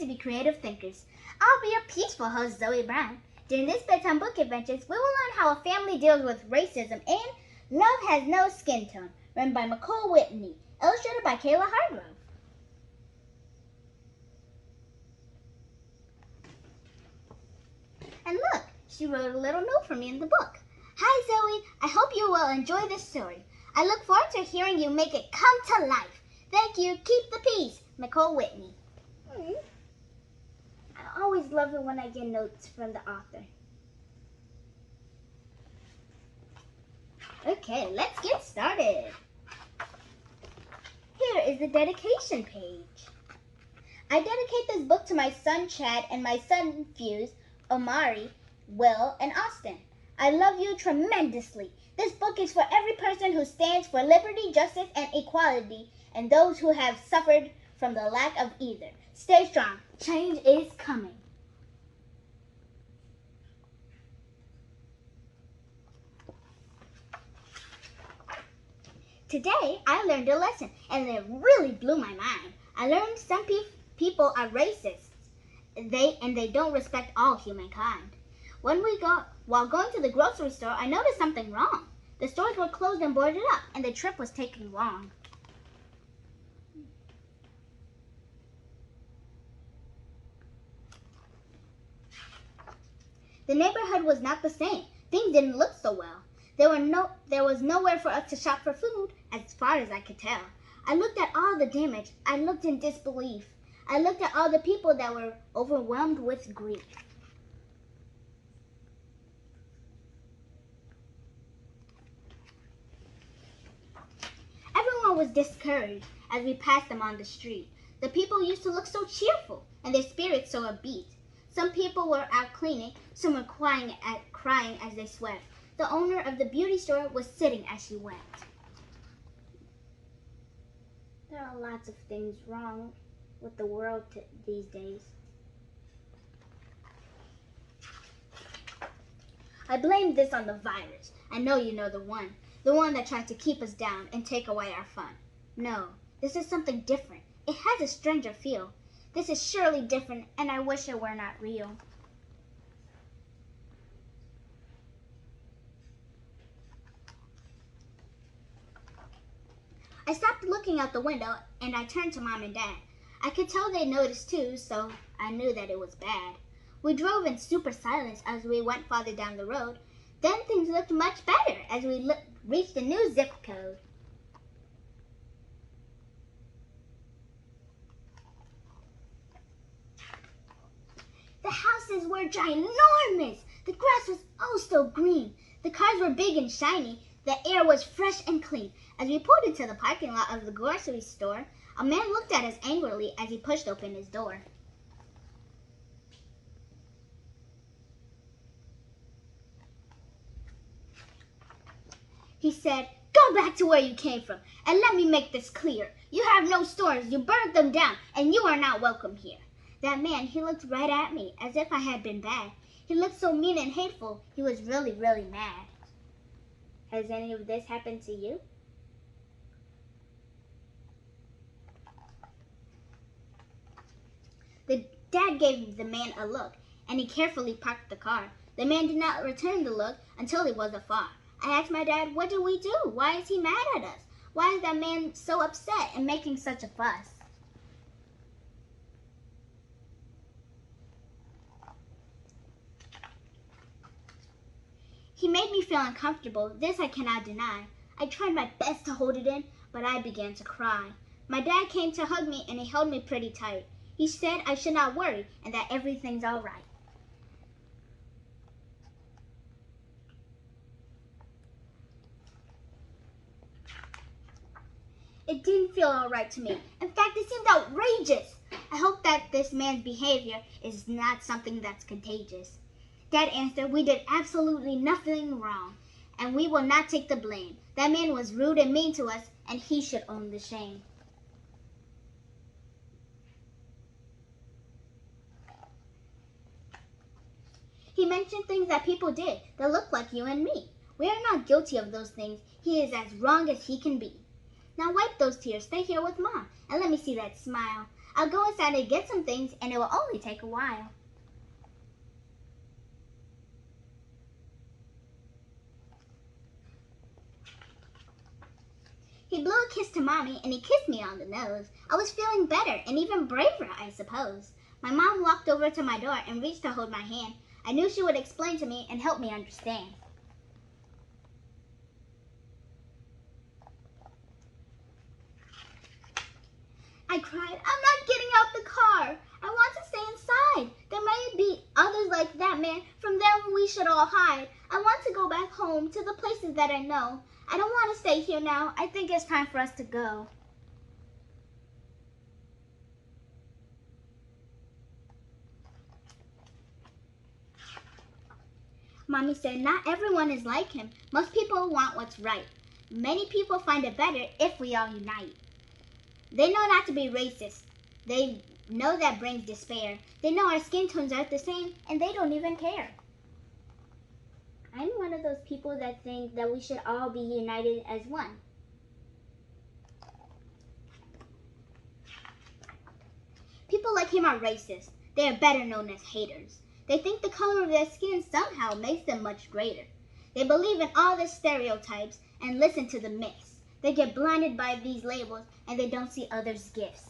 to be creative thinkers. I'll be your peaceful host, Zoey Brown. During this Bedtime Book Adventures, we will learn how a family deals with racism in Love Has No Skin Tone, written by Michol Whitney, illustrated by Kayla Hargrove. And look, she wrote a little note for me in the book. Hi Zoey, I hope you will enjoy this story. I look forward to hearing you make it come to life. Thank you, keep the peace, Michol Whitney. I always love it when I get notes from the author. Okay, let's get started. Here is the dedication page. I dedicate this book to my son Chad and my son Fuse, Omari, Will, and Austin. I love you tremendously. This book is for every person who stands for liberty, justice, and equality, and those who have suffered from the lack of either. Stay strong. Change is coming. Today, I learned a lesson, and it really blew my mind. I learned some people are racists. They don't respect all humankind. While going to the grocery store, I noticed something wrong. The stores were closed and boarded up, and the trip was taking long. The neighborhood was not the same. Things didn't look so well. There was nowhere for us to shop for food, as far as I could tell. I looked at all the damage. I looked in disbelief. I looked at all the people that were overwhelmed with grief. Everyone was discouraged as we passed them on the street. The people used to look so cheerful and their spirits so upbeat. Some people were out cleaning, some were crying as they swept. The owner of the beauty store was sitting as she went. There are lots of things wrong with the world these days. I blame this on the virus. I know you know the one that tried to keep us down and take away our fun. No, this is something different. It has a stranger feel. This is surely different, and I wish it were not real. I stopped looking out the window, and I turned to Mom and Dad. I could tell they noticed too, so I knew that it was bad. We drove in super silence as we went farther down the road. Then things looked much better as we reached a new zip code. The houses were ginormous. The grass was oh so green. The cars were big and shiny. The air was fresh and clean. As we pulled into the parking lot of the grocery store, a man looked at us angrily as he pushed open his door. He said, "Go back to where you came from, and let me make this clear. You have no stores, you burned them down, and you are not welcome here." That man, he looked right at me, as if I had been bad. He looked so mean and hateful, he was really, really mad. Has any of this happened to you? The dad gave the man a look, and he carefully parked the car. The man did not return the look until he was afar. I asked my dad, what did we do? Why is he mad at us? Why is that man so upset and making such a fuss? He made me feel uncomfortable. This I cannot deny. I tried my best to hold it in, but I began to cry. My dad came to hug me, and he held me pretty tight. He said I should not worry and that everything's all right. It didn't feel all right to me. In fact, it seemed outrageous. I hope that this man's behavior is not something that's contagious. Dad answered, we did absolutely nothing wrong, and we will not take the blame. That man was rude and mean to us, and he should own the shame. He mentioned things that people did that looked like you and me. We are not guilty of those things. He is as wrong as he can be. Now wipe those tears. Stay here with Mom, and let me see that smile. I'll go inside and get some things, and it will only take a while. He blew a kiss to Mommy, and he kissed me on the nose. I was feeling better and even braver, I suppose. My mom walked over to my door and reached to hold my hand. I knew she would explain to me and help me understand. I cried, "I'm not getting out the car. I want to stay inside. There may be others like that man. From them we should all hide. I want to go back home to the places that I know. I don't want to stay here now. I think it's time for us to go." Mommy said, "Not everyone is like him. Most people want what's right. Many people find it better if we all unite. They know not to be racist. They know that brings despair. They know our skin tones aren't the same, and they don't even care." I'm one of those people that think that we should all be united as one. People like him are racist. They are better known as haters. They think the color of their skin somehow makes them much greater. They believe in all the stereotypes and listen to the myths. They get blinded by these labels and they don't see others' gifts.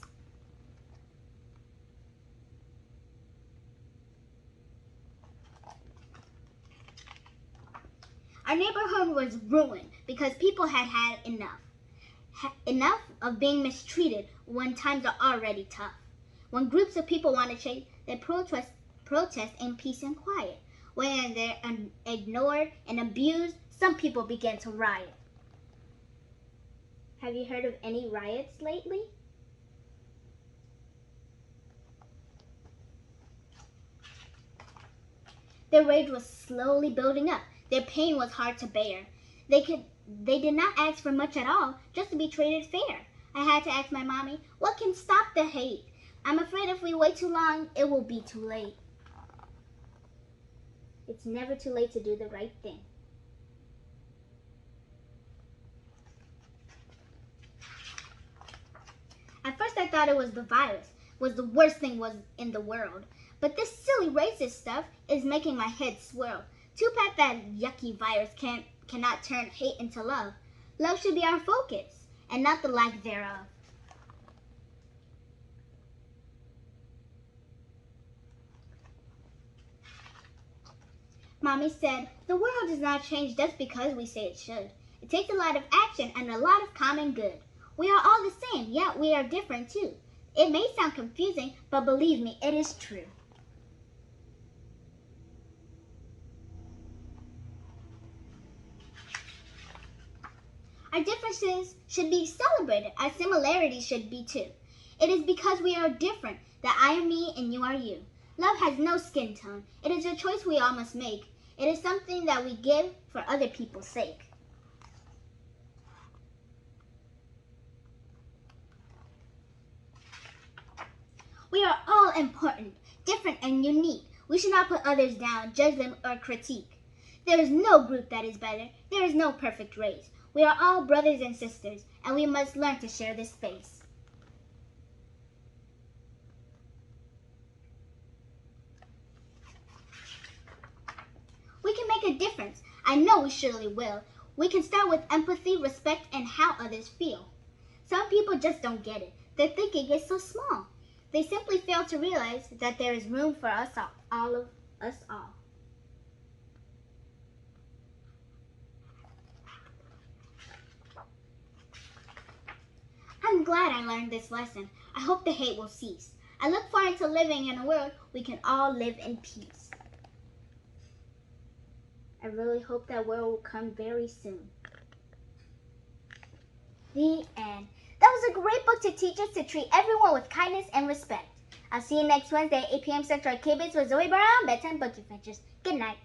Our neighborhood was ruined because people had had enough. Enough of being mistreated when times are already tough. When groups of people want to change, they protest in peace and quiet. When they're ignored and abused, some people begin to riot. Have you heard of any riots lately? Their rage was slowly building up. Their pain was hard to bear. They did not ask for much at all, just to be treated fair. I had to ask my mommy, what can stop the hate? I'm afraid if we wait too long, it will be too late. It's never too late to do the right thing. At first I thought it was the virus, was the worst thing was in the world. But this silly racist stuff is making my head swirl. Too bad that yucky virus cannot turn hate into love. Love should be our focus, and not the lack thereof. Mommy said, the world does not change just because we say it should. It takes a lot of action and a lot of common good. We are all the same, yet we are different too. It may sound confusing, but believe me, it is true. Our differences should be celebrated, our similarities should be too. It is because we are different that I am me and you are you. Love has no skin tone. It is a choice we all must make. It is something that we give for other people's sake. We are all important, different, and unique. We should not put others down, judge them, or critique. There is no group that is better. There is no perfect race. We are all brothers and sisters, and we must learn to share this space. We can make a difference. I know we surely will. We can start with empathy, respect, and how others feel. Some people just don't get it. Their thinking is so small. They simply fail to realize that there is room for us all. I'm glad I learned this lesson. I hope the hate will cease. I look forward to living in a world we can all live in peace. I really hope that world will come very soon. The end. That was a great book to teach us to treat everyone with kindness and respect. I'll see you next Wednesday at 8 p.m. Central at KidBits with Zoey Brown, Bedtime Book Adventures. Good night.